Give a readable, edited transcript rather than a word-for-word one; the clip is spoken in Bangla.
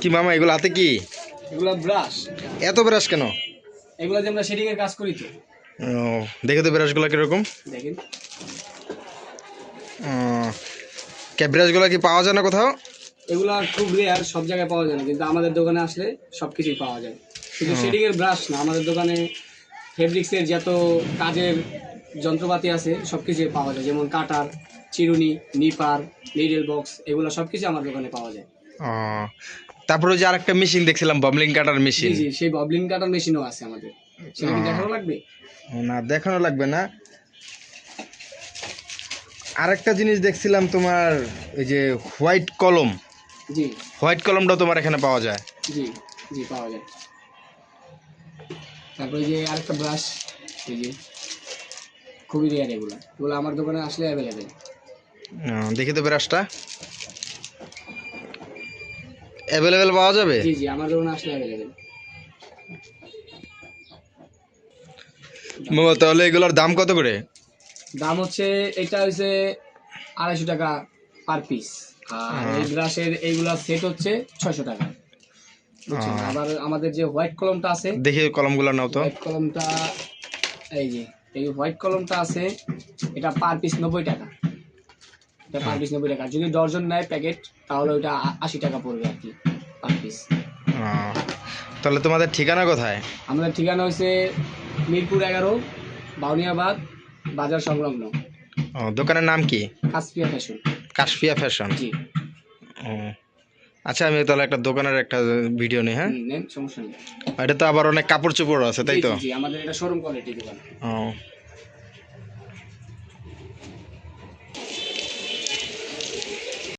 কি মামা এগুলো হাতে কি? এগুলা ব্রাশ। এত ব্রাশ কেন? এগুলা যে আমরা শেডিং এর কাজ করি তো। ও দেখে তো ব্রাশগুলো কিরকম। দেখেন ব্রাশগুলো কি পাওয়া যায় না কোথাও? এগুলা খুব রেয়ার, সব জায়গায় পাওয়া যায় না, কিন্তু আমাদের দোকানে আসলে সবকিছুই পাওয়া যায়। শুধু শেডিং এর ব্রাশ না, আমাদের দোকানে ফেব্রিক্সের যত কাজের যন্ত্রপাতি আছে সবকিছুই পাওয়া যায়, যেমন কাটার, চিরুনি, নিপার, নিডল বক্স, এগুলো সবকিছু আমার দোকানে পাওয়া যায়। তারপরে যে আরেকটা মেশিন দেখছিলাম, বাবলিং কাটার জি মেশিন। জি, সেই ববলিং কাটার মেশিনও আছে আমাদের। সেটা কি দেখানো লাগবে? না দেখানো লাগবে না। আরেকটা জিনিস দেখছিলাম তোমার, এই যে হোয়াইট কলম। জি হোয়াইট কলমটা তোমার এখানে পাওয়া যায়? জি জি, পাওয়া যায়। তারপরে যে আরেকটা ব্রাশ, এই যে খুবই রেয়ার, এগুলো এগুলো আমার দোকানে আসলে অ্যাভেলেবেল। দেখি তো ব্রাশটা অ্যাভেলেবেল পাওয়া যাবে? জি জি, আমার দোকানে আসলে অ্যাভেলেবেল। মামা তাহলে এগুলোর দাম কত করে? দাম হচ্ছে, এটা হচ্ছে 250 টাকা পার পিস, আর এই ব্রাশের এইগুলা সেট হচ্ছে 600 টাকা, বুঝছেন? আবার আমাদের যে হোয়াইট কলমটা আছে, দেখি কলমগুলো নাও তো। হোয়াইট কলমটা, এই যে এই হোয়াইট কলমটা আছে, এটা পার পিস 90 টাকা। এটা পার পিস 90 টাকা, যদি ডজন নেয় প্যাকেট তাহলে ওইটা 80 টাকা পড়বে আর কি পার পিস। তাহলে তোমাদের ঠিকানা কোথায়? আমাদের ঠিকানা হচ্ছে মিরপুর 11, বাউনিয়াবাদ বাজার সংলগ্ন, দোকানের নাম কি? কাসপিয়া ফ্যাশন। কাশফিয়া ফ্যাশন। জি। আচ্ছা আমি তাহলে একটা দোকানের একটা ভিডিও নিই, হ্যাঁ? নেন, সমস্যা নেই। এটা তো আবার অনেক কাপড় চোপড় আছে, তাই জি তো? জি জি, আমাদের এটা শোরুম কোয়ালিটি দোকান। ও